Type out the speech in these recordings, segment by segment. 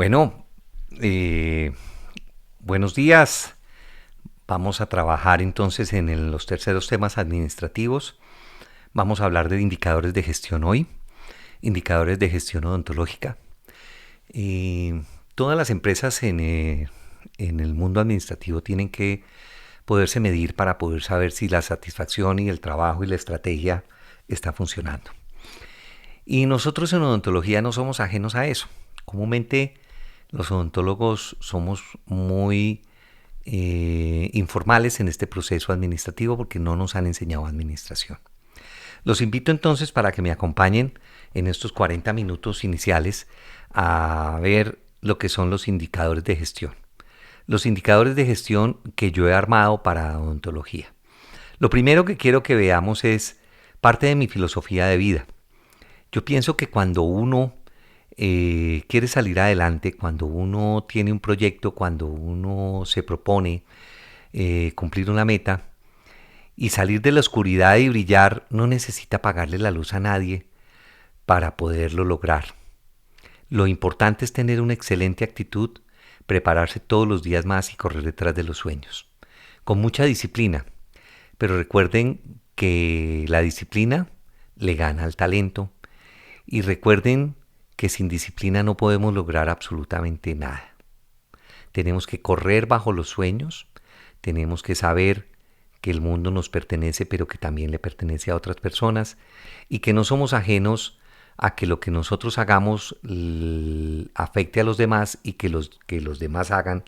Bueno, eh, buenos días. Vamos a trabajar entonces en los terceros temas administrativos. Vamos a hablar de indicadores de gestión hoy, indicadores de gestión odontológica. Todas las empresas en el mundo administrativo tienen que poderse medir para poder saber si la satisfacción y el trabajo y la estrategia está funcionando. Y nosotros en odontología no somos ajenos a eso. Comúnmente los odontólogos somos muy informales en este proceso administrativo porque no nos han enseñado administración. Los invito entonces para que me acompañen en estos 40 minutos iniciales a ver lo que son los indicadores de gestión. Los indicadores de gestión que yo he armado para odontología. Lo primero que quiero que veamos es parte de mi filosofía de vida. Yo pienso que cuando uno quiere salir adelante, cuando uno tiene un proyecto, cuando uno se propone cumplir una meta y salir de la oscuridad y brillar, no necesita pagarle la luz a nadie para poderlo lograr. Lo importante es tener una excelente actitud, prepararse todos los días más y correr detrás de los sueños, con mucha disciplina. Pero recuerden que la disciplina le gana al talento y recuerden que sin disciplina no podemos lograr absolutamente nada. Tenemos que correr bajo los sueños, tenemos que saber que el mundo nos pertenece, pero que también le pertenece a otras personas y que no somos ajenos a que lo que nosotros hagamos afecte a los demás y que los demás hagan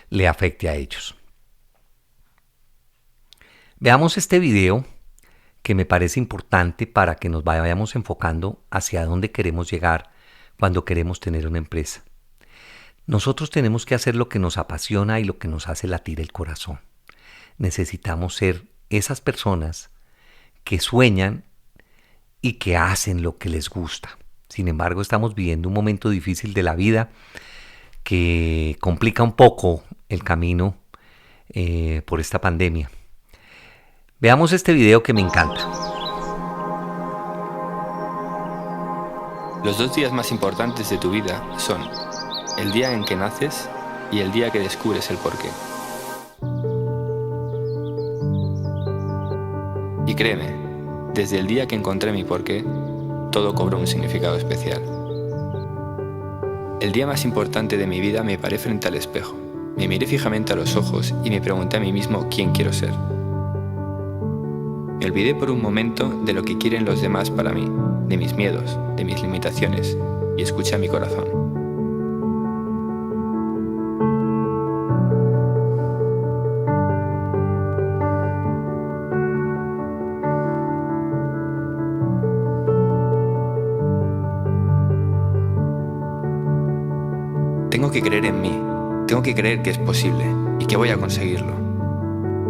le afecte a ellos. Veamos este video que me parece importante para que nos vayamos enfocando hacia dónde queremos llegar cuando queremos tener una empresa. Nosotros tenemos que hacer lo que nos apasiona y lo que nos hace latir el corazón. Necesitamos ser esas personas que sueñan y que hacen lo que les gusta. Sin embargo, estamos viviendo un momento difícil de la vida que complica un poco el camino por esta pandemia. Veamos este video que me encanta. Los 2 días más importantes de tu vida son el día en que naces y el día que descubres el porqué. Y créeme, desde el día que encontré mi porqué, todo cobró un significado especial. El día más importante de mi vida me paré frente al espejo, me miré fijamente a los ojos y me pregunté a mí mismo quién quiero ser. Me olvidé por un momento de lo que quieren los demás para mí, de mis miedos, de mis limitaciones, y escuché a mi corazón. Tengo que creer en mí, tengo que creer que es posible y que voy a conseguirlo.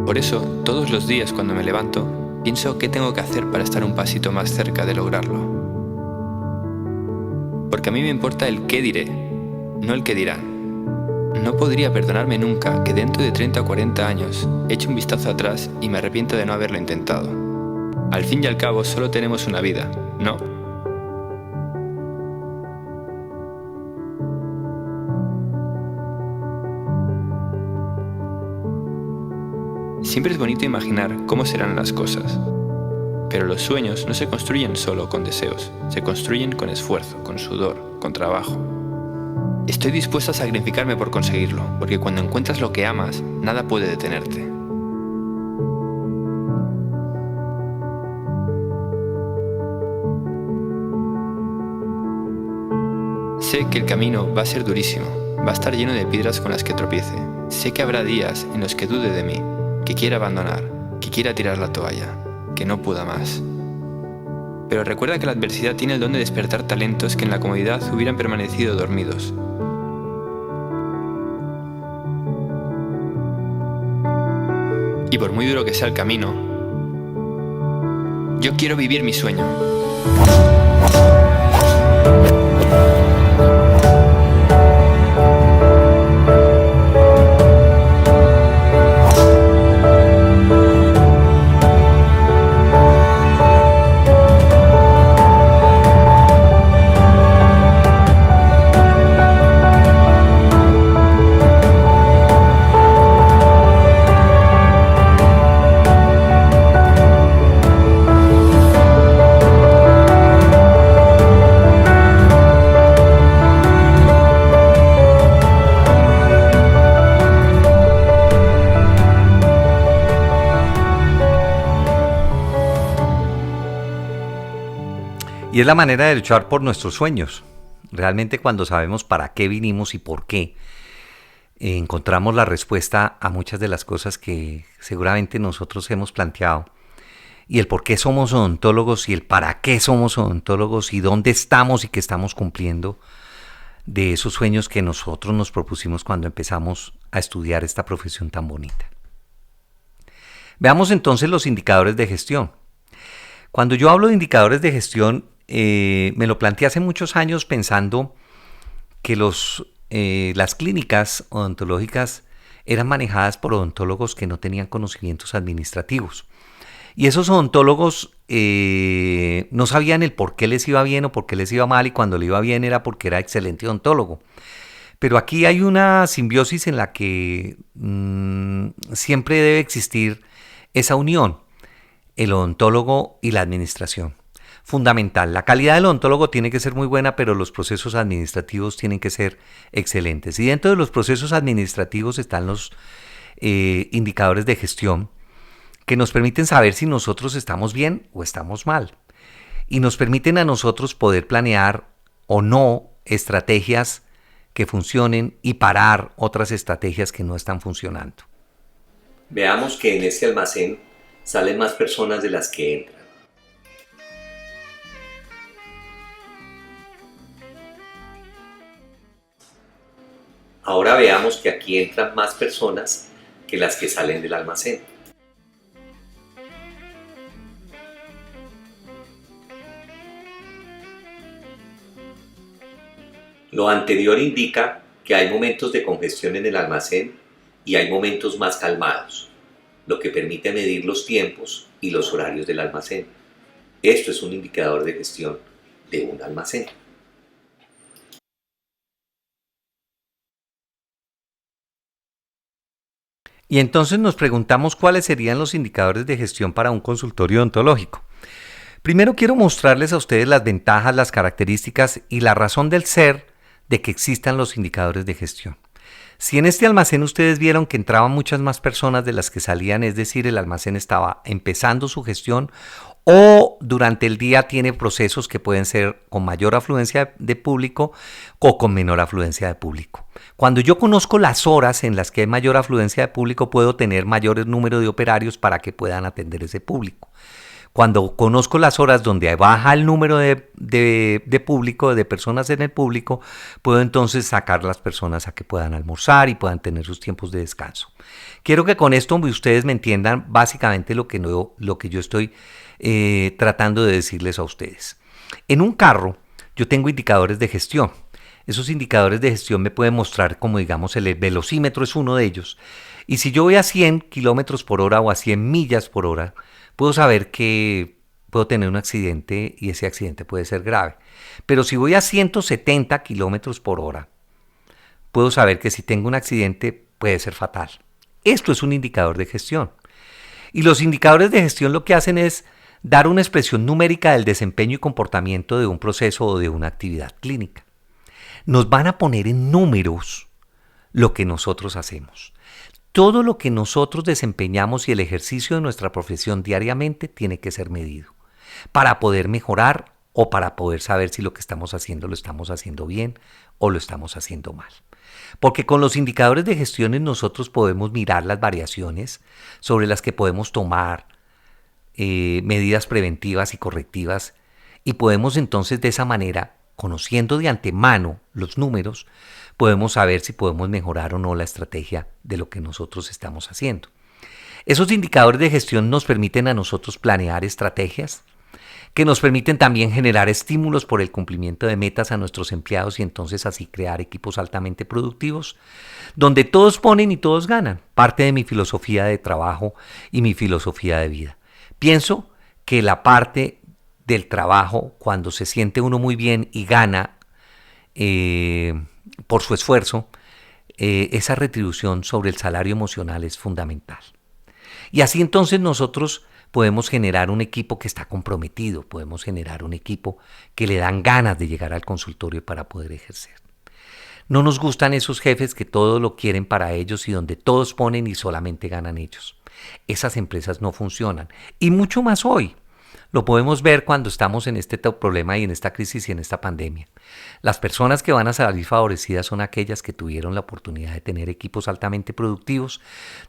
Por eso, todos los días cuando me levanto, pienso qué tengo que hacer para estar un pasito más cerca de lograrlo. Porque a mí me importa el qué diré, no el qué dirán. No podría perdonarme nunca que dentro de 30 o 40 años eche un vistazo atrás y me arrepienta de no haberlo intentado. Al fin y al cabo solo tenemos una vida, ¿no? Siempre es bonito imaginar cómo serán las cosas, pero los sueños no se construyen solo con deseos, se construyen con esfuerzo, con sudor, con trabajo. Estoy dispuesto a sacrificarme por conseguirlo, porque cuando encuentras lo que amas, nada puede detenerte. Sé que el camino va a ser durísimo, va a estar lleno de piedras con las que tropiece. Sé que habrá días en los que dude de mí, que quiera abandonar, que quiera tirar la toalla, que no pueda más. Pero recuerda que la adversidad tiene el don de despertar talentos que en la comodidad hubieran permanecido dormidos. Y por muy duro que sea el camino, yo quiero vivir mi sueño. Y es la manera de luchar por nuestros sueños. Realmente cuando sabemos para qué vinimos y por qué, encontramos la respuesta a muchas de las cosas que seguramente nosotros hemos planteado. Y el por qué somos odontólogos y el para qué somos odontólogos y dónde estamos y qué estamos cumpliendo de esos sueños que nosotros nos propusimos cuando empezamos a estudiar esta profesión tan bonita. Veamos entonces los indicadores de gestión. Cuando yo hablo de indicadores de gestión, me lo planteé hace muchos años pensando que las clínicas odontológicas eran manejadas por odontólogos que no tenían conocimientos administrativos. Y esos odontólogos no sabían el por qué les iba bien o por qué les iba mal, y cuando le iba bien era porque era excelente odontólogo. Pero aquí hay una simbiosis en la que siempre debe existir esa unión, el odontólogo y la administración. Fundamental. La calidad del odontólogo tiene que ser muy buena, pero los procesos administrativos tienen que ser excelentes. Y dentro de los procesos administrativos están los indicadores de gestión, que nos permiten saber si nosotros estamos bien o estamos mal. Y nos permiten a nosotros poder planear o no estrategias que funcionen y parar otras estrategias que no están funcionando. Veamos que en este almacén salen más personas de las que entran. Ahora veamos que aquí entran más personas que las que salen del almacén. Lo anterior indica que hay momentos de congestión en el almacén y hay momentos más calmados, lo que permite medir los tiempos y los horarios del almacén. Esto es un indicador de gestión de un almacén. Y entonces nos preguntamos cuáles serían los indicadores de gestión para un consultorio odontológico. Primero quiero mostrarles a ustedes las ventajas, las características y la razón del ser de que existan los indicadores de gestión. Si en este almacén ustedes vieron que entraban muchas más personas de las que salían, es decir, el almacén estaba empezando su gestión, o durante el día tiene procesos que pueden ser con mayor afluencia de público o con menor afluencia de público. Cuando yo conozco las horas en las que hay mayor afluencia de público, puedo tener mayor número de operarios para que puedan atender ese público. Cuando conozco las horas donde baja el número de público, de personas en el público, puedo entonces sacar las personas a que puedan almorzar y puedan tener sus tiempos de descanso. Quiero que con esto ustedes me entiendan básicamente lo que yo estoy tratando de decirles a ustedes. En un carro yo tengo indicadores de gestión. Esos indicadores de gestión me pueden mostrar, como digamos, el velocímetro es uno de ellos. Y si yo voy a 100 kilómetros por hora o a 100 millas por hora, puedo saber que puedo tener un accidente y ese accidente puede ser grave. Pero si voy a 170 kilómetros por hora, puedo saber que si tengo un accidente puede ser fatal. Esto es un indicador de gestión. Y los indicadores de gestión lo que hacen es dar una expresión numérica del desempeño y comportamiento de un proceso o de una actividad clínica. Nos van a poner en números lo que nosotros hacemos. Todo lo que nosotros desempeñamos y el ejercicio de nuestra profesión diariamente tiene que ser medido para poder mejorar o para poder saber si lo que estamos haciendo lo estamos haciendo bien o lo estamos haciendo mal. Porque con los indicadores de gestión nosotros podemos mirar las variaciones sobre las que podemos tomar medidas preventivas y correctivas, y podemos entonces de esa manera, conociendo de antemano los números, podemos saber si podemos mejorar o no la estrategia de lo que nosotros estamos haciendo. Esos indicadores de gestión nos permiten a nosotros planear estrategias, que nos permiten también generar estímulos por el cumplimiento de metas a nuestros empleados y entonces así crear equipos altamente productivos, donde todos ponen y todos ganan. Parte de mi filosofía de trabajo y mi filosofía de vida. Pienso que la parte del trabajo, cuando se siente uno muy bien y gana por su esfuerzo, esa retribución sobre el salario emocional es fundamental. Y así entonces nosotros podemos generar un equipo que está comprometido, podemos generar un equipo que le dan ganas de llegar al consultorio para poder ejercer. No nos gustan esos jefes que todo lo quieren para ellos y donde todos ponen y solamente ganan ellos. Esas empresas no funcionan. Y mucho más hoy. Lo podemos ver cuando estamos en este problema y en esta crisis y en esta pandemia. Las personas que van a salir favorecidas son aquellas que tuvieron la oportunidad de tener equipos altamente productivos,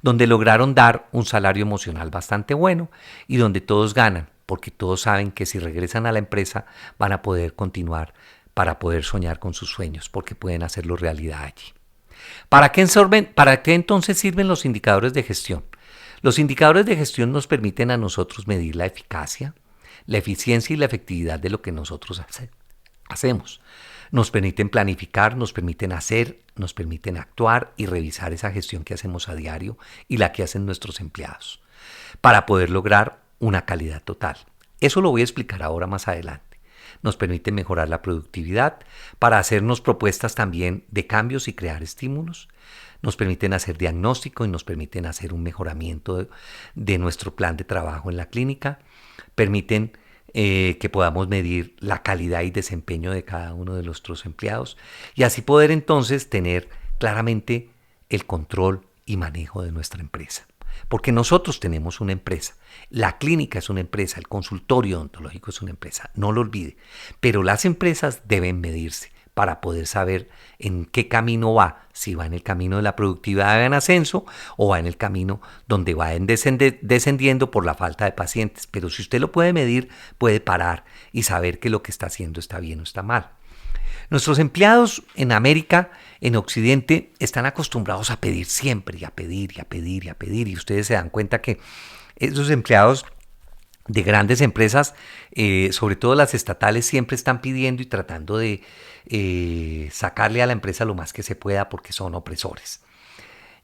donde lograron dar un salario emocional bastante bueno y donde todos ganan, porque todos saben que si regresan a la empresa van a poder continuar para poder soñar con sus sueños, porque pueden hacerlo realidad allí. ¿Para qué entonces sirven los indicadores de gestión? Los indicadores de gestión nos permiten a nosotros medir la eficacia, la eficiencia y la efectividad de lo que nosotros hacemos. Nos permiten planificar, nos permiten hacer, nos permiten actuar y revisar esa gestión que hacemos a diario y la que hacen nuestros empleados, para poder lograr una calidad total. Eso lo voy a explicar ahora más adelante. Nos permite mejorar la productividad para hacernos propuestas también de cambios y crear estímulos. Nos permiten hacer diagnóstico y nos permiten hacer un mejoramiento de nuestro plan de trabajo en la clínica. Permiten que podamos medir la calidad y desempeño de cada uno de nuestros empleados y así poder entonces tener claramente el control y manejo de nuestra empresa. Porque nosotros tenemos una empresa, la clínica es una empresa, el consultorio odontológico es una empresa, no lo olvide, pero las empresas deben medirse para poder saber en qué camino va, si va en el camino de la productividad en ascenso o va en el camino donde va descendiendo por la falta de pacientes. Pero si usted lo puede medir, puede parar y saber que lo que está haciendo está bien o está mal. Nuestros empleados en América, en Occidente, están acostumbrados a pedir siempre y a pedir y a pedir y a pedir. Y ustedes se dan cuenta que esos empleados de grandes empresas, sobre todo las estatales, siempre están pidiendo y tratando de sacarle a la empresa lo más que se pueda porque son opresores.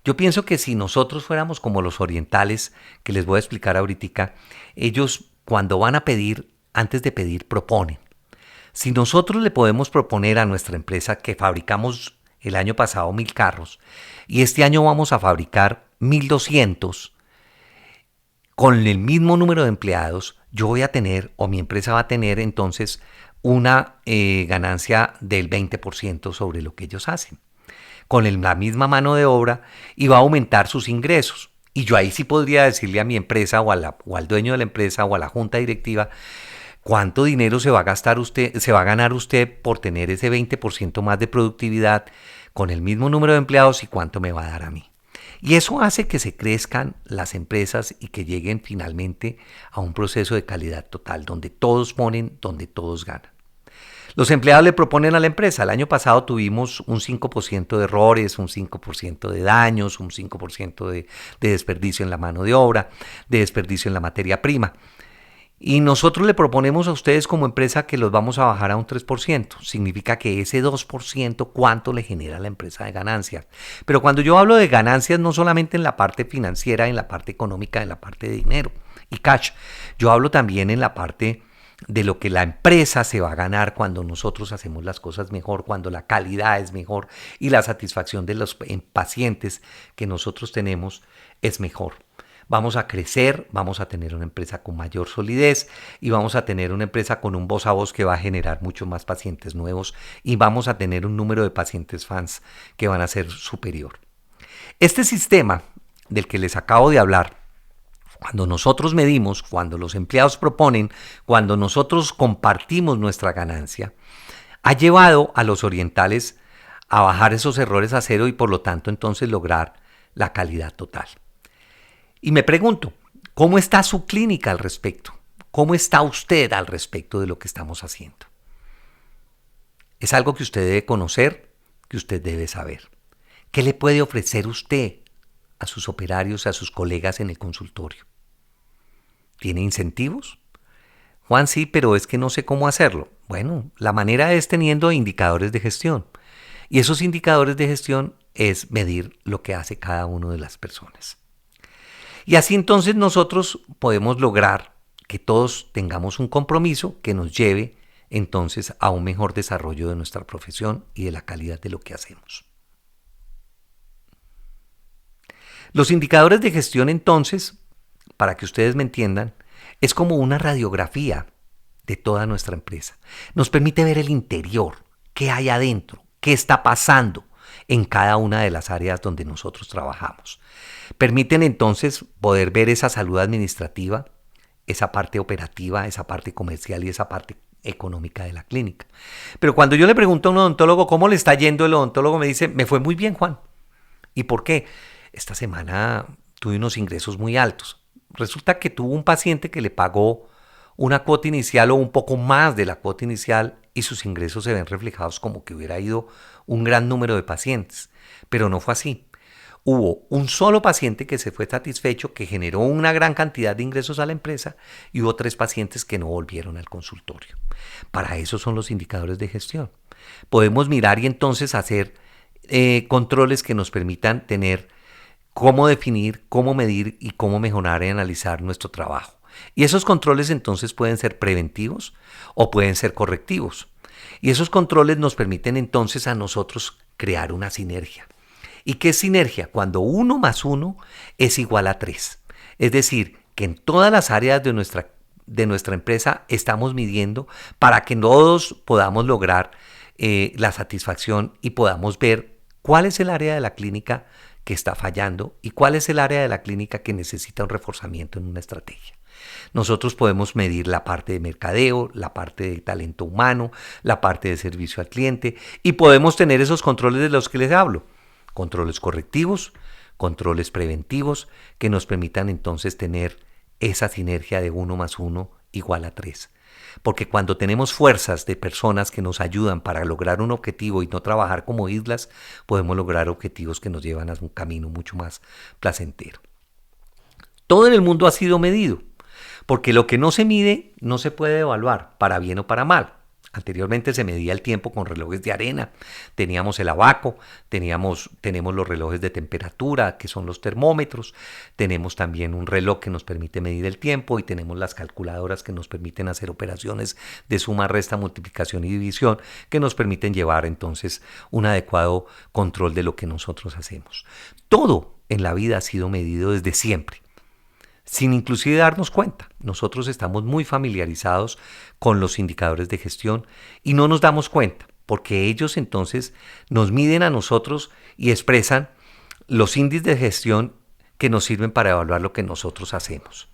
Yo pienso que si nosotros fuéramos como los orientales, que les voy a explicar ahorita, ellos cuando van a pedir, antes de pedir, proponen. Si nosotros le podemos proponer a nuestra empresa que fabricamos el año pasado 1.000 carros y este año vamos a fabricar 1.200 con el mismo número de empleados, yo voy a tener, o mi empresa va a tener entonces una ganancia del 20% sobre lo que ellos hacen, con la misma mano de obra y va a aumentar sus ingresos. Y yo ahí sí podría decirle a mi empresa o al dueño de la empresa o a la junta directiva, ¿cuánto dinero se va a gastar usted, se va a ganar usted por tener ese 20% más de productividad con el mismo número de empleados y cuánto me va a dar a mí? Y eso hace que se crezcan las empresas y que lleguen finalmente a un proceso de calidad total, donde todos ponen, donde todos ganan. Los empleados le proponen a la empresa. El año pasado tuvimos un 5% de errores, un 5% de daños, un 5% de desperdicio en la mano de obra, de desperdicio en la materia prima. Y nosotros le proponemos a ustedes como empresa que los vamos a bajar a un 3%. Significa que ese 2%, ¿cuánto le genera a la empresa de ganancias? Pero cuando yo hablo de ganancias, no solamente en la parte financiera, en la parte económica, en la parte de dinero y cash. Yo hablo también en la parte de lo que la empresa se va a ganar cuando nosotros hacemos las cosas mejor, cuando la calidad es mejor y la satisfacción de los pacientes que nosotros tenemos es mejor. Vamos a crecer, vamos a tener una empresa con mayor solidez y vamos a tener una empresa con un voz a voz que va a generar mucho más pacientes nuevos y vamos a tener un número de pacientes fans que van a ser superior. Este sistema del que les acabo de hablar, cuando nosotros medimos, cuando los empleados proponen, cuando nosotros compartimos nuestra ganancia, ha llevado a los orientales a bajar esos errores a cero y por lo tanto entonces lograr la calidad total. Y me pregunto, ¿cómo está su clínica al respecto? ¿Cómo está usted al respecto de lo que estamos haciendo? Es algo que usted debe conocer, que usted debe saber. ¿Qué le puede ofrecer usted a sus operarios, a sus colegas en el consultorio? ¿Tiene incentivos? Juan, sí, pero es que no sé cómo hacerlo. Bueno, la manera es teniendo indicadores de gestión. Y esos indicadores de gestión es medir lo que hace cada una de las personas. Y así entonces nosotros podemos lograr que todos tengamos un compromiso que nos lleve entonces a un mejor desarrollo de nuestra profesión y de la calidad de lo que hacemos. Los indicadores de gestión entonces, para que ustedes me entiendan, es como una radiografía de toda nuestra empresa. Nos permite ver el interior, qué hay adentro, qué está pasando en cada una de las áreas donde nosotros trabajamos. Permiten entonces poder ver esa salud administrativa, esa parte operativa, esa parte comercial y esa parte económica de la clínica. Pero cuando yo le pregunto a un odontólogo cómo le está yendo, el odontólogo me dice, me fue muy bien, Juan. ¿Y por qué? Esta semana tuve unos ingresos muy altos. Resulta que tuvo un paciente que le pagó una cuota inicial o un poco más de la cuota inicial y sus ingresos se ven reflejados como que hubiera ido un gran número de pacientes. Pero no fue así. Hubo un solo paciente que se fue satisfecho, que generó una gran cantidad de ingresos a la empresa, y hubo 3 pacientes que no volvieron al consultorio. Para eso son los indicadores de gestión. Podemos mirar y entonces hacer controles que nos permitan tener cómo definir, cómo medir y cómo mejorar y analizar nuestro trabajo. Y esos controles entonces pueden ser preventivos o pueden ser correctivos. Y esos controles nos permiten entonces a nosotros crear una sinergia. ¿Y qué es sinergia? Cuando 1 más 1 es igual a 3. Es decir, que en todas las áreas de nuestra empresa estamos midiendo para que todos podamos lograr la satisfacción y podamos ver cuál es el área de la clínica que está fallando y cuál es el área de la clínica que necesita un reforzamiento en una estrategia. Nosotros podemos medir la parte de mercadeo, la parte de talento humano, la parte de servicio al cliente y podemos tener esos controles de los que les hablo. Controles correctivos, controles preventivos que nos permitan entonces tener esa sinergia de 1 más 1 igual a 3. Porque cuando tenemos fuerzas de personas que nos ayudan para lograr un objetivo y no trabajar como islas, podemos lograr objetivos que nos llevan a un camino mucho más placentero. Todo en el mundo ha sido medido, porque lo que no se mide no se puede evaluar, para bien o para mal. Anteriormente se medía el tiempo con relojes de arena, teníamos el abaco, tenemos los relojes de temperatura, que son los termómetros, tenemos también un reloj que nos permite medir el tiempo y tenemos las calculadoras que nos permiten hacer operaciones de suma, resta, multiplicación y división, que nos permiten llevar entonces un adecuado control de lo que nosotros hacemos. Todo en la vida ha sido medido desde siempre, sin inclusive darnos cuenta. Nosotros estamos muy familiarizados con los indicadores de gestión y no nos damos cuenta, porque ellos entonces nos miden a nosotros y expresan los índices de gestión que nos sirven para evaluar lo que nosotros hacemos.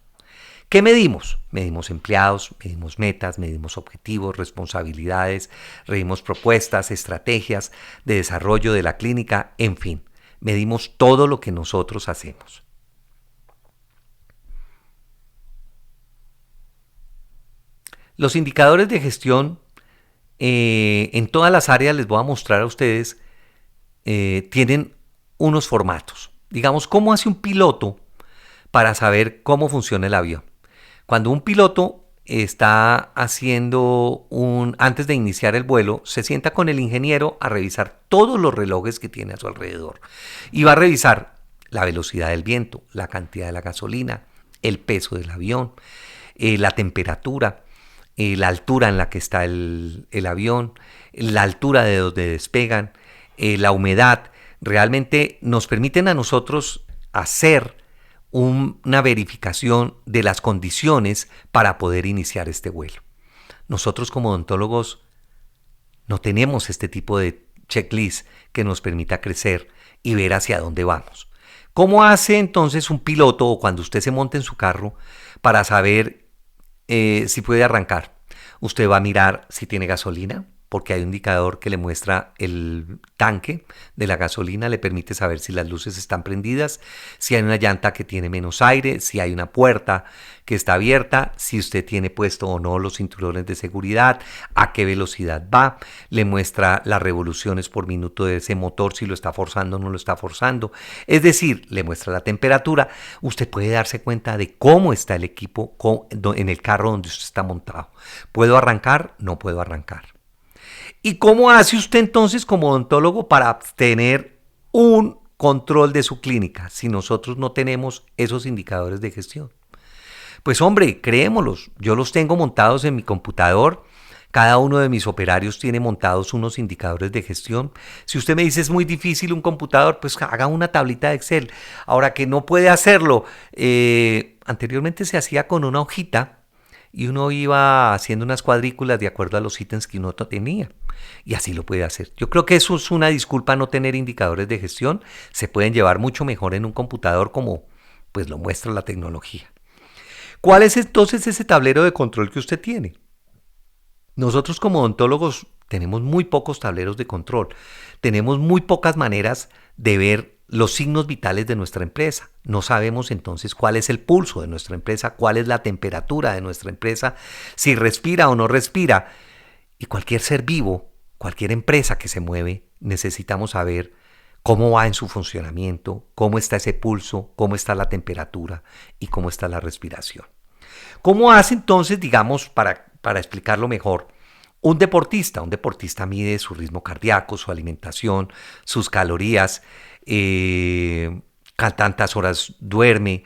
¿Qué medimos? Medimos empleados, medimos metas, medimos objetivos, responsabilidades, medimos propuestas, estrategias de desarrollo de la clínica, en fin, medimos todo lo que nosotros hacemos. Los indicadores de gestión en todas las áreas, les voy a mostrar a ustedes, tienen unos formatos. Digamos, ¿cómo hace un piloto para saber cómo funciona el avión? Cuando un piloto está antes de iniciar el vuelo, se sienta con el ingeniero a revisar todos los relojes que tiene a su alrededor. Y va a revisar la velocidad del viento, la cantidad de la gasolina, el peso del avión, la temperatura, la altura en la que está el avión, la altura de donde despegan, la humedad. Realmente nos permiten a nosotros hacer una verificación de las condiciones para poder iniciar este vuelo. Nosotros como odontólogos no tenemos este tipo de checklist que nos permita crecer y ver hacia dónde vamos. ¿Cómo hace entonces un piloto o cuando usted se monta en su carro para saber si puede arrancar? Usted va a mirar si tiene gasolina, porque hay un indicador que le muestra el tanque de la gasolina, le permite saber si las luces están prendidas, si hay una llanta que tiene menos aire, si hay una puerta que está abierta, si usted tiene puesto o no los cinturones de seguridad, a qué velocidad va, le muestra las revoluciones por minuto de ese motor, si lo está forzando o no lo está forzando, es decir, le muestra la temperatura. Usted puede darse cuenta de cómo está el equipo en el carro donde usted está montado. ¿Puedo arrancar? No puedo arrancar. ¿Y cómo hace usted entonces como odontólogo para tener un control de su clínica si nosotros no tenemos esos indicadores de gestión? Pues hombre, creémoslos, yo los tengo montados en mi computador, cada uno de mis operarios tiene montados unos indicadores de gestión. Si usted me dice es muy difícil un computador, pues haga una tablita de Excel. Ahora que no puede hacerlo, anteriormente se hacía con una hojita y uno iba haciendo unas cuadrículas de acuerdo a los ítems que uno tenía. Y así lo puede hacer. Yo creo que eso es una disculpa no tener indicadores de gestión. Se pueden llevar mucho mejor en un computador como pues lo muestra la tecnología. ¿Cuál es entonces ese tablero de control que usted tiene? Nosotros como odontólogos tenemos muy pocos tableros de control, tenemos muy pocas maneras de ver los signos vitales de nuestra empresa. No sabemos entonces cuál es el pulso de nuestra empresa, cuál es la temperatura de nuestra empresa, si respira o no respira. Y cualquier ser vivo, cualquier empresa que se mueve, necesitamos saber cómo va en su funcionamiento, cómo está ese pulso, cómo está la temperatura y cómo está la respiración. ¿Cómo hace entonces, digamos, para explicarlo mejor, un deportista? Un deportista mide su ritmo cardíaco, su alimentación, sus calorías, tantas horas duerme,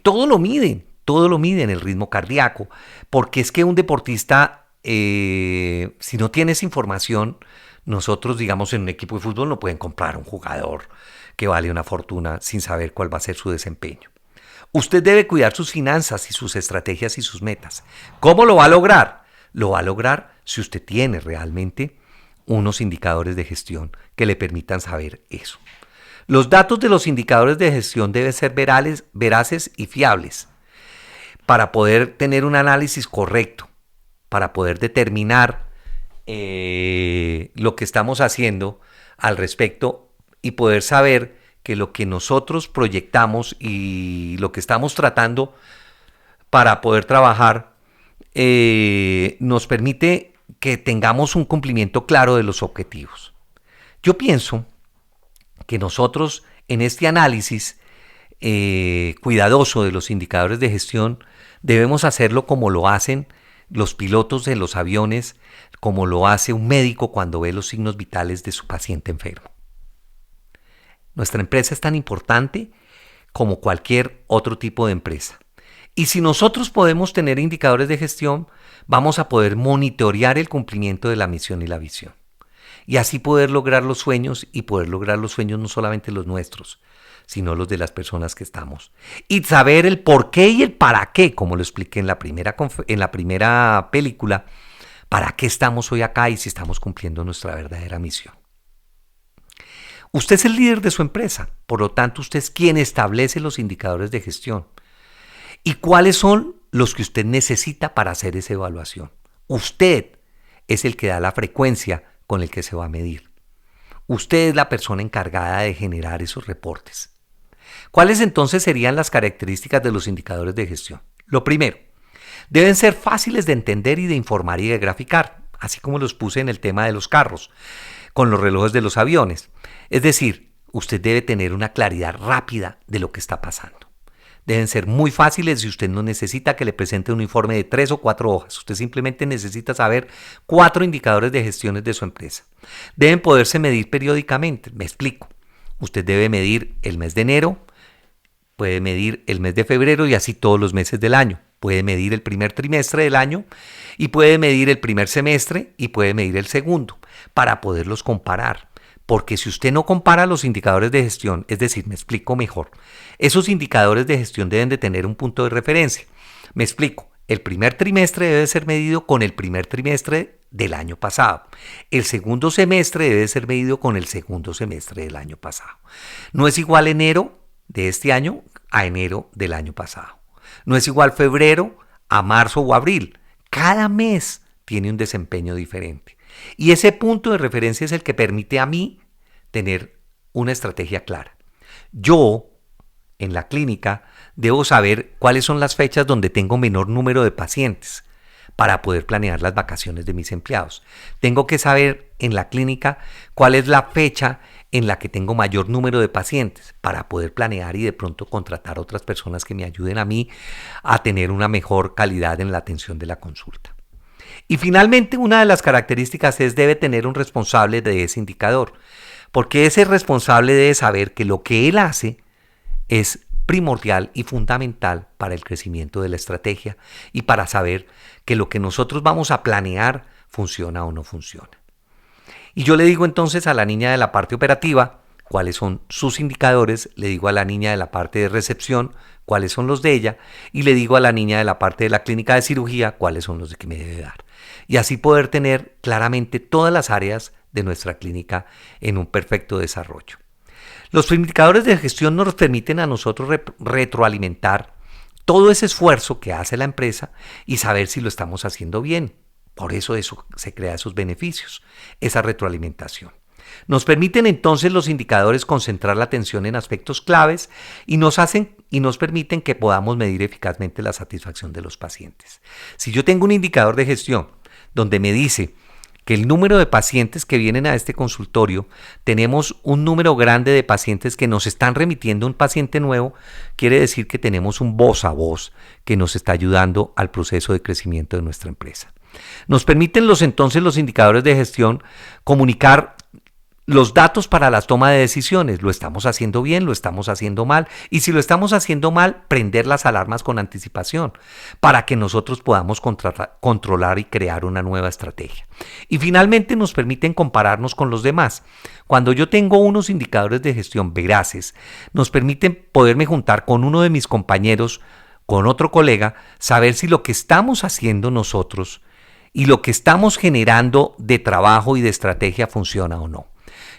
todo lo miden el ritmo cardíaco, porque es que un deportista, si no tiene esa información, nosotros, digamos, en un equipo de fútbol no pueden comprar un jugador que vale una fortuna sin saber cuál va a ser su desempeño. Usted debe cuidar sus finanzas y sus estrategias y sus metas. ¿Cómo lo va a lograr? Lo va a lograr si usted tiene realmente unos indicadores de gestión que le permitan saber eso. Los datos de los indicadores de gestión deben ser veraces y fiables para poder tener un análisis correcto, para poder determinar lo que estamos haciendo al respecto y poder saber que lo que nosotros proyectamos y lo que estamos tratando para poder trabajar nos permite que tengamos un cumplimiento claro de los objetivos. Yo pienso que nosotros en este análisis cuidadoso de los indicadores de gestión debemos hacerlo como lo hacen los pilotos de los aviones, como lo hace un médico cuando ve los signos vitales de su paciente enfermo. Nuestra empresa es tan importante como cualquier otro tipo de empresa. Y si nosotros podemos tener indicadores de gestión, vamos a poder monitorear el cumplimiento de la misión y la visión. Y así poder lograr los sueños, y poder lograr los sueños no solamente los nuestros, sino los de las personas que estamos. Y saber el por qué y el para qué, como lo expliqué en la primera película, para qué estamos hoy acá y si estamos cumpliendo nuestra verdadera misión. Usted es el líder de su empresa, por lo tanto usted es quien establece los indicadores de gestión. ¿Y cuáles son los que usted necesita para hacer esa evaluación? Usted es el que da la frecuencia con el que se va a medir. Usted es la persona encargada de generar esos reportes. ¿Cuáles entonces serían las características de los indicadores de gestión? Lo primero, deben ser fáciles de entender y de informar y de graficar, así como los puse en el tema de los carros, con los relojes de los aviones. Es decir, usted debe tener una claridad rápida de lo que está pasando. Deben ser muy fáciles y usted no necesita que le presente un informe de 3 o 4 hojas. Usted simplemente necesita saber 4 indicadores de gestiones de su empresa. Deben poderse medir periódicamente. Me explico. Usted debe medir el mes de enero, puede medir el mes de febrero y así todos los meses del año. Puede medir el primer trimestre del año y puede medir el primer semestre y puede medir el segundo para poderlos comparar. Porque si usted no compara los indicadores de gestión, es decir, me explico mejor, esos indicadores de gestión deben de tener un punto de referencia. Me explico, el primer trimestre debe ser medido con el primer trimestre del año pasado. El segundo semestre debe ser medido con el segundo semestre del año pasado. No es igual enero de este año a enero del año pasado. No es igual febrero a marzo o abril. Cada mes tiene un desempeño diferente. Y ese punto de referencia es el que permite a mí tener una estrategia clara. Yo, en la clínica, debo saber cuáles son las fechas donde tengo menor número de pacientes para poder planear las vacaciones de mis empleados. Tengo que saber en la clínica cuál es la fecha en la que tengo mayor número de pacientes para poder planear y de pronto contratar otras personas que me ayuden a mí a tener una mejor calidad en la atención de la consulta. Y finalmente, una de las características es debe tener un responsable de ese indicador, porque ese responsable debe saber que lo que él hace es primordial y fundamental para el crecimiento de la estrategia y para saber que lo que nosotros vamos a planear funciona o no funciona. Y yo le digo entonces a la niña de la parte operativa cuáles son sus indicadores, le digo a la niña de la parte de recepción cuáles son los de ella y le digo a la niña de la parte de la clínica de cirugía cuáles son los de que me debe dar. Y así poder tener claramente todas las áreas de nuestra clínica en un perfecto desarrollo. Los indicadores de gestión nos permiten a nosotros retroalimentar todo ese esfuerzo que hace la empresa y saber si lo estamos haciendo bien. Por eso se crea esos beneficios, esa retroalimentación. Nos permiten entonces los indicadores concentrar la atención en aspectos claves y nos permiten que podamos medir eficazmente la satisfacción de los pacientes. Si yo tengo un indicador de gestión donde me dice que el número de pacientes que vienen a este consultorio, tenemos un número grande de pacientes que nos están remitiendo un paciente nuevo, quiere decir que tenemos un voz a voz que nos está ayudando al proceso de crecimiento de nuestra empresa. Nos permiten entonces los indicadores de gestión comunicar los datos para la toma de decisiones. ¿Lo estamos haciendo bien? ¿Lo estamos haciendo mal? Y si lo estamos haciendo mal, prender las alarmas con anticipación para que nosotros podamos controlar y crear una nueva estrategia. Y finalmente nos permiten compararnos con los demás. Cuando yo tengo unos indicadores de gestión veraces, nos permiten poderme juntar con uno de mis compañeros, con otro colega, saber si lo que estamos haciendo nosotros y lo que estamos generando de trabajo y de estrategia funciona o no.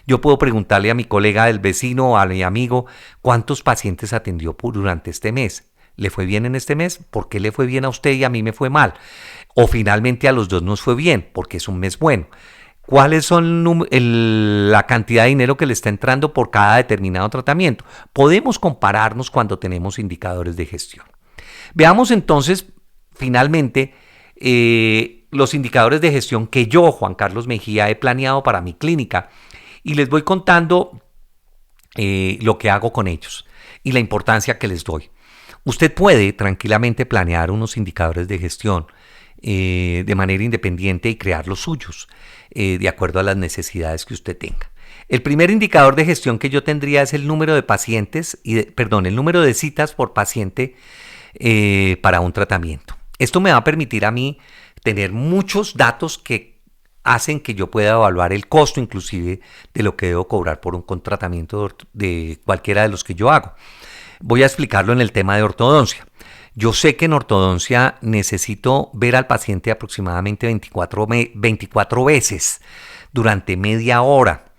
Yo puedo preguntarle a mi colega del vecino o a mi amigo cuántos pacientes atendió durante este mes. ¿Le fue bien en este mes? ¿Por qué le fue bien a usted y a mí me fue mal? O finalmente a los dos nos fue bien porque es un mes bueno. ¿Cuáles son la cantidad de dinero que le está entrando por cada determinado tratamiento? Podemos compararnos cuando tenemos indicadores de gestión. Veamos entonces finalmente los indicadores de gestión que yo, Juan Carlos Mejía, he planeado para mi clínica y les voy contando lo que hago con ellos y la importancia que les doy. Usted puede tranquilamente planear unos indicadores de gestión de manera independiente y crear los suyos de acuerdo a las necesidades que usted tenga. El primer indicador de gestión que yo tendría es el número de pacientes, el número de citas por paciente para un tratamiento. Esto me va a permitir a mí tener muchos datos que hacen que yo pueda evaluar el costo inclusive de lo que debo cobrar por un tratamiento de cualquiera de los que yo hago. Voy a explicarlo en el tema de ortodoncia. Yo sé que en ortodoncia necesito ver al paciente aproximadamente 24 veces durante media hora.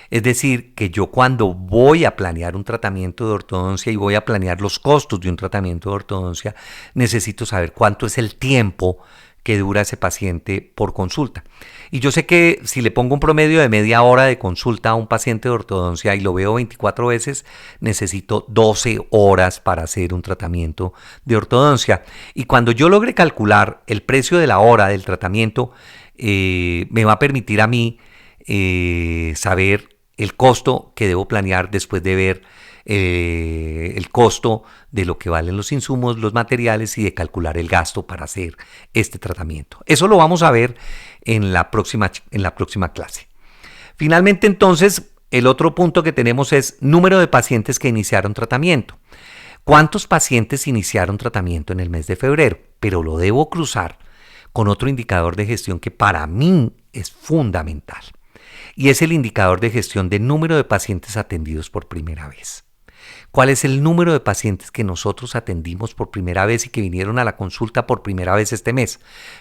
Es decir, que yo cuando voy a planear un tratamiento de ortodoncia y voy a planear los costos de un tratamiento de ortodoncia, necesito saber cuánto es el tiempo que dura ese paciente por consulta. Y yo sé que si le pongo un promedio de media hora de consulta a un paciente de ortodoncia y lo veo 24 veces, necesito 12 horas para hacer un tratamiento de ortodoncia. Y cuando yo logre calcular el precio de la hora del tratamiento, me va a permitir a mí saber el costo que debo planear después de ver el costo de lo que valen los insumos, los materiales y de calcular el gasto para hacer este tratamiento. Eso lo vamos a ver en la próxima clase. Finalmente, entonces, el otro punto que tenemos es número de pacientes que iniciaron tratamiento. ¿Cuántos pacientes iniciaron tratamiento en el mes de febrero? Pero lo debo cruzar con otro indicador de gestión que para mí es fundamental. Y es el indicador de gestión de número de pacientes atendidos por primera vez. ¿Cuál es el número de pacientes que nosotros atendimos por primera vez y que vinieron a la consulta por primera vez este mes?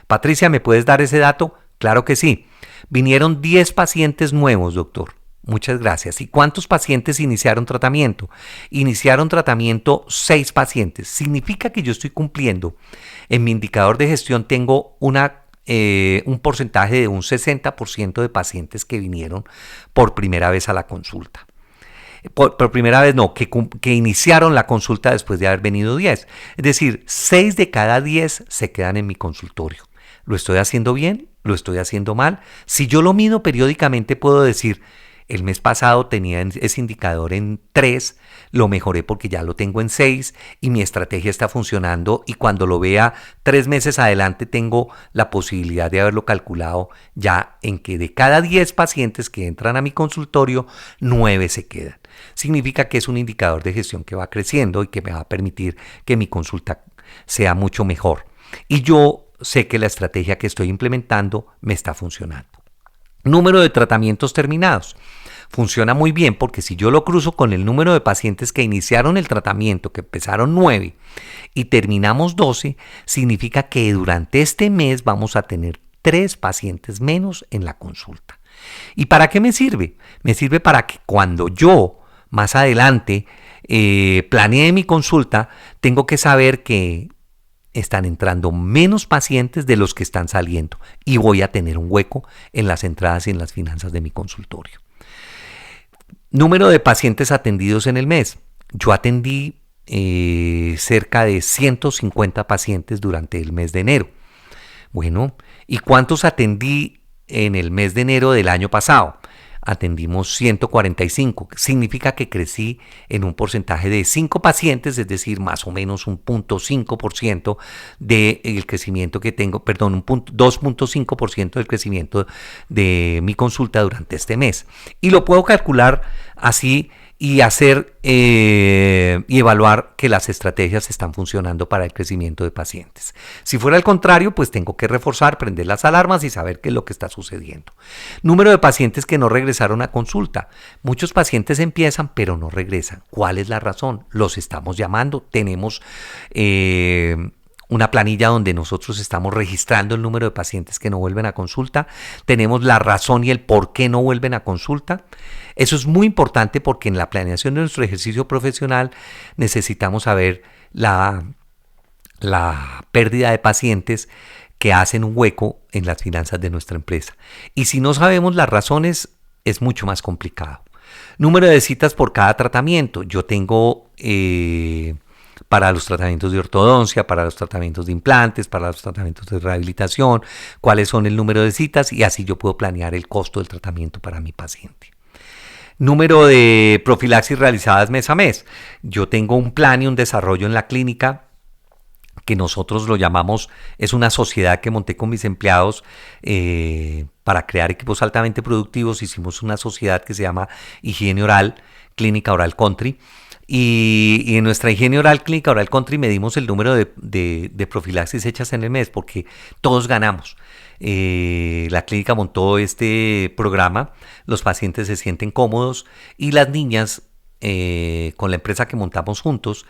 Patricia, ¿me puedes dar ese dato? Claro que sí. Vinieron 10 pacientes nuevos, doctor. Muchas gracias. ¿Y cuántos pacientes iniciaron tratamiento? Iniciaron tratamiento 6 pacientes. Significa que yo estoy cumpliendo. En mi indicador de gestión tengo un porcentaje de un 60% de pacientes que vinieron por primera vez a la consulta. Por primera vez no, que iniciaron la consulta después de haber venido 10. Es decir, 6 de cada 10 se quedan en mi consultorio. ¿Lo estoy haciendo bien? ¿Lo estoy haciendo mal? Si yo lo mido periódicamente puedo decir, el mes pasado tenía ese indicador en 3, lo mejoré porque ya lo tengo en 6 y mi estrategia está funcionando y cuando lo vea 3 meses adelante tengo la posibilidad de haberlo calculado ya en que de cada 10 pacientes que entran a mi consultorio, 9 se quedan. Significa que es un indicador de gestión que va creciendo y que me va a permitir que mi consulta sea mucho mejor. Y yo sé que la estrategia que estoy implementando me está funcionando. Número de tratamientos terminados. Funciona muy bien porque si yo lo cruzo con el número de pacientes que iniciaron el tratamiento, que empezaron 9 y terminamos 12, significa que durante este mes vamos a tener 3 pacientes menos en la consulta. ¿Y para qué me sirve? Me sirve para que cuando yo más adelante planeé mi consulta, tengo que saber que están entrando menos pacientes de los que están saliendo y voy a tener un hueco en las entradas y en las finanzas de mi consultorio. Número de pacientes atendidos en el mes. Yo atendí cerca de 150 pacientes durante el mes de enero. Bueno, ¿y cuántos atendí en el mes de enero del año pasado? Atendimos 145, significa que crecí en un porcentaje de 5 pacientes, es decir, más o menos un 0.5% del crecimiento que tengo, perdón, un 2.5% del crecimiento de mi consulta durante este mes. Y lo puedo calcular así y hacer y evaluar que las estrategias están funcionando para el crecimiento de pacientes. Si fuera al contrario, pues tengo que reforzar, prender las alarmas y saber qué es lo que está sucediendo. Número de pacientes que no regresaron a consulta. Muchos pacientes empiezan pero no regresan. ¿Cuál es la razón? Los estamos llamando. Tenemos una planilla donde nosotros estamos registrando el número de pacientes que no vuelven a consulta. Tenemos la razón y el por qué no vuelven a consulta. Eso es muy importante porque en la planeación de nuestro ejercicio profesional necesitamos saber la pérdida de pacientes que hacen un hueco en las finanzas de nuestra empresa. Y si no sabemos las razones, es mucho más complicado. Número de citas por cada tratamiento. Yo tengo para los tratamientos de ortodoncia, para los tratamientos de implantes, para los tratamientos de rehabilitación, cuáles son el número de citas y así yo puedo planear el costo del tratamiento para mi paciente. Número de profilaxis realizadas mes a mes. Yo tengo un plan y un desarrollo en la clínica que nosotros lo llamamos, es una sociedad que monté con mis empleados para crear equipos altamente productivos. Hicimos una sociedad que se llama Higiene Oral, Clínica Oral Country. Y en nuestra higiene oral, clínica oral country, medimos el número de profilaxis hechas en el mes porque todos ganamos. La clínica montó este programa, los pacientes se sienten cómodos y las niñas, con la empresa que montamos juntos,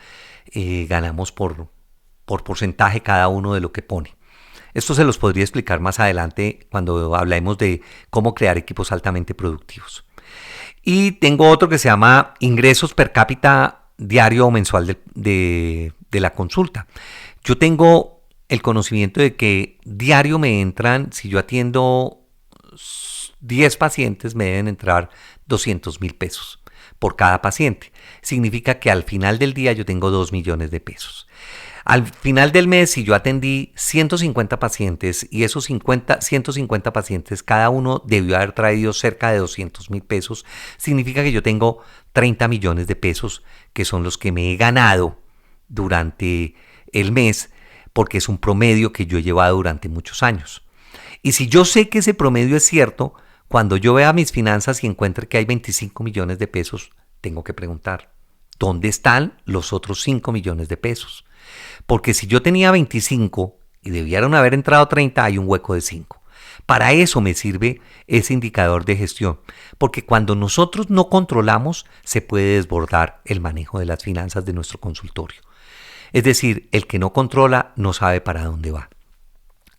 ganamos por porcentaje cada uno de lo que pone. Esto se los podría explicar más adelante cuando hablemos de cómo crear equipos altamente productivos. Y tengo otro que se llama ingresos per cápita diario o mensual de la consulta. Yo tengo el conocimiento de que diario me entran, si yo atiendo 10 pacientes, me deben entrar 200,000 pesos por cada paciente. Significa que al final del día yo tengo 2 millones de pesos. Al final del mes, si yo atendí 150 pacientes y esos 150 pacientes, cada uno debió haber traído cerca de 200,000 pesos, significa que yo tengo 30 millones de pesos, que son los que me he ganado durante el mes, porque es un promedio que yo he llevado durante muchos años. Y si yo sé que ese promedio es cierto, cuando yo vea mis finanzas y encuentre que hay 25 millones de pesos, tengo que preguntar, ¿dónde están los otros 5 millones de pesos? Porque si yo tenía 25 y debieron haber entrado 30, hay un hueco de 5. Para eso me sirve ese indicador de gestión, porque cuando nosotros no controlamos, se puede desbordar el manejo de las finanzas de nuestro consultorio. Es decir, el que no controla no sabe para dónde va.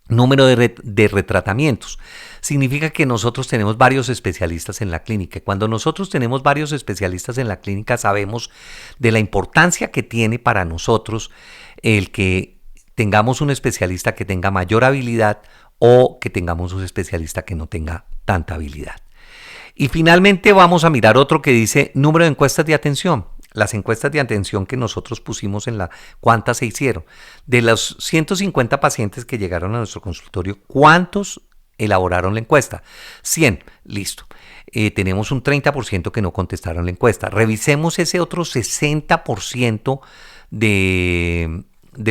Número de retratamientos. Significa que nosotros tenemos varios especialistas en la clínica. Cuando nosotros tenemos varios especialistas en la clínica, sabemos de la importancia que tiene para nosotros el que tengamos un especialista que tenga mayor habilidad o que tengamos un especialista que no tenga tanta habilidad. Y finalmente vamos a mirar otro que dice número de encuestas de atención. Las encuestas de atención que nosotros pusimos en ¿cuántas se hicieron? De los 150 pacientes que llegaron a nuestro consultorio, ¿cuántos elaboraron la encuesta? 100, listo. Tenemos un 30% que no contestaron la encuesta. Revisemos ese otro 60% de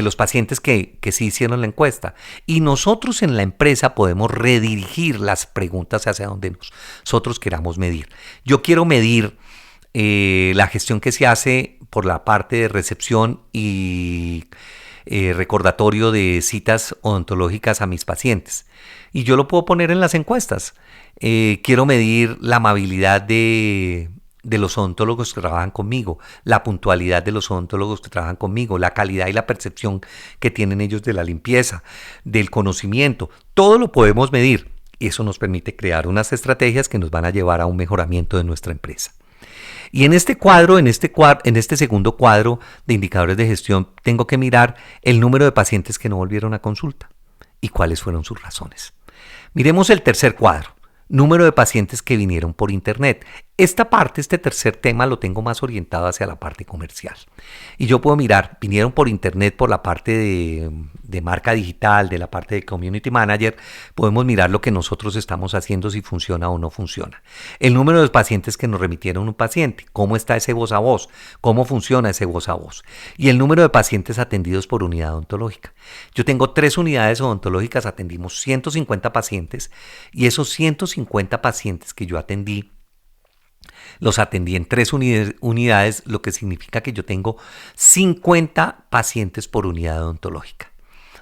los pacientes que sí hicieron la encuesta. Y nosotros en la empresa podemos redirigir las preguntas hacia donde nosotros queramos medir. Yo quiero medir la gestión que se hace por la parte de recepción y recordatorio de citas odontológicas a mis pacientes. Y yo lo puedo poner en las encuestas. Quiero medir la amabilidad de los odontólogos que trabajan conmigo, la puntualidad de los odontólogos que trabajan conmigo, la calidad y la percepción que tienen ellos de la limpieza, del conocimiento. Todo lo podemos medir y eso nos permite crear unas estrategias que nos van a llevar a un mejoramiento de nuestra empresa. Y en este cuadro, en este segundo cuadro de indicadores de gestión, tengo que mirar el número de pacientes que no volvieron a consulta y cuáles fueron sus razones. Miremos el tercer cuadro, número de pacientes que vinieron por internet. Esta parte, este tercer tema, lo tengo más orientado hacia la parte comercial. Y yo puedo mirar, vinieron por internet por la parte de marca digital, de la parte de community manager, podemos mirar lo que nosotros estamos haciendo, si funciona o no funciona. El número de pacientes que nos remitieron un paciente, cómo está ese voz a voz, cómo funciona ese voz a voz. Y el número de pacientes atendidos por unidad odontológica. Yo tengo 3 unidades odontológicas, atendimos 150 pacientes y esos 150 pacientes que yo atendí, los atendí en 3 unidades, lo que significa que yo tengo 50 pacientes por unidad odontológica.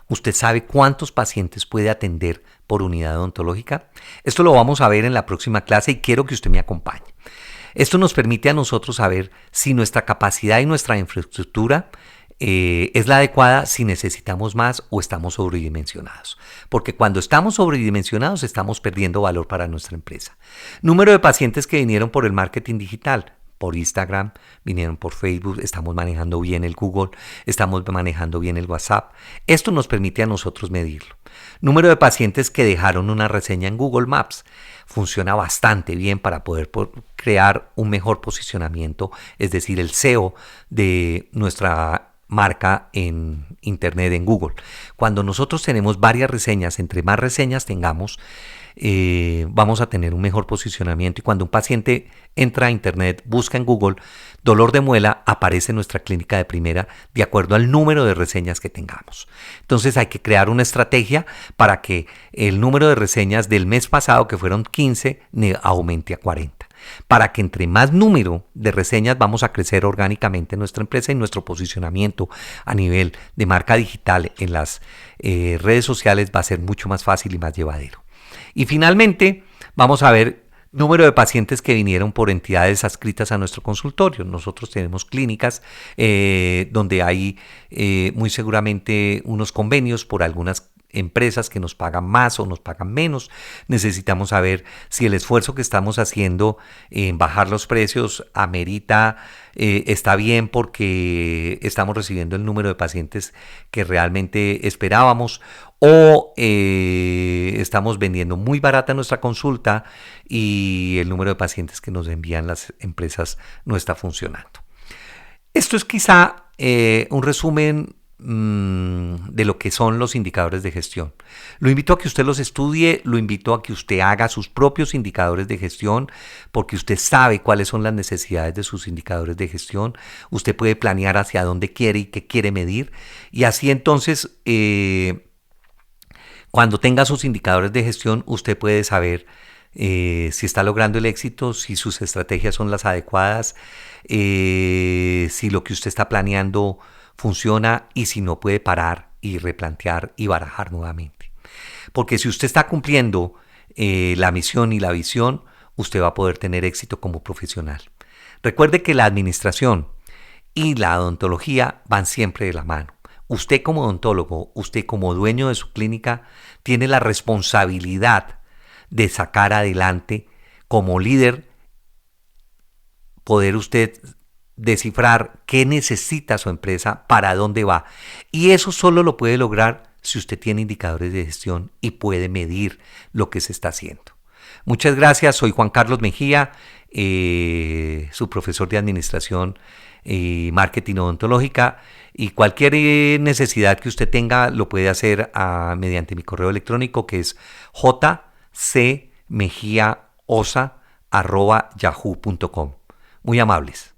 ¿Usted sabe cuántos pacientes puede atender por unidad odontológica? Esto lo vamos a ver en la próxima clase y quiero que usted me acompañe. Esto nos permite a nosotros saber si nuestra capacidad y nuestra infraestructura es la adecuada, si necesitamos más o estamos sobredimensionados. Porque cuando estamos sobredimensionados estamos perdiendo valor para nuestra empresa. Número de pacientes que vinieron por el marketing digital, por Instagram, vinieron por Facebook, estamos manejando bien el Google, estamos manejando bien el WhatsApp. Esto nos permite a nosotros medirlo. Número de pacientes que dejaron una reseña en Google Maps. Funciona bastante bien para poder crear un mejor posicionamiento, es decir, el SEO de nuestra marca en internet, en Google. Cuando nosotros tenemos varias reseñas, entre más reseñas tengamos, vamos a tener un mejor posicionamiento. Y cuando un paciente entra a internet, busca en Google dolor de muela, aparece nuestra clínica de primera de acuerdo al número de reseñas que tengamos. Entonces hay que crear una estrategia para que el número de reseñas del mes pasado, que fueron 15, aumente a 40. Para que entre más número de reseñas vamos a crecer orgánicamente nuestra empresa y nuestro posicionamiento a nivel de marca digital en las redes sociales va a ser mucho más fácil y más llevadero. Y finalmente vamos a ver número de pacientes que vinieron por entidades adscritas a nuestro consultorio. Nosotros tenemos clínicas donde hay muy seguramente unos convenios por algunas empresas que nos pagan más o nos pagan menos. Necesitamos saber si el esfuerzo que estamos haciendo en bajar los precios amerita, está bien porque estamos recibiendo el número de pacientes que realmente esperábamos, o estamos vendiendo muy barata nuestra consulta y el número de pacientes que nos envían las empresas no está funcionando. Esto es quizá un resumen de lo que son los indicadores de gestión. Lo invito a que usted los estudie, lo invito a que usted haga sus propios indicadores de gestión, porque usted sabe cuáles son las necesidades de sus indicadores de gestión. Usted puede planear hacia dónde quiere y qué quiere medir, y así entonces cuando tenga sus indicadores de gestión usted puede saber si está logrando el éxito, si sus estrategias son las adecuadas, si lo que usted está planeando funciona y si no puede parar y replantear y barajar nuevamente. Porque si usted está cumpliendo la misión y la visión, usted va a poder tener éxito como profesional. Recuerde que la administración y la odontología van siempre de la mano. Usted como odontólogo, usted como dueño de su clínica, tiene la responsabilidad de sacar adelante como líder, poder usted descifrar qué necesita su empresa, para dónde va. Y eso solo lo puede lograr si usted tiene indicadores de gestión y puede medir lo que se está haciendo. Muchas gracias, soy Juan Carlos Mejía, su profesor de Administración y Marketing Odontológica, y cualquier necesidad que usted tenga lo puede hacer mediante mi correo electrónico, que es jcmejiaosa@yahoo.com. Muy amables.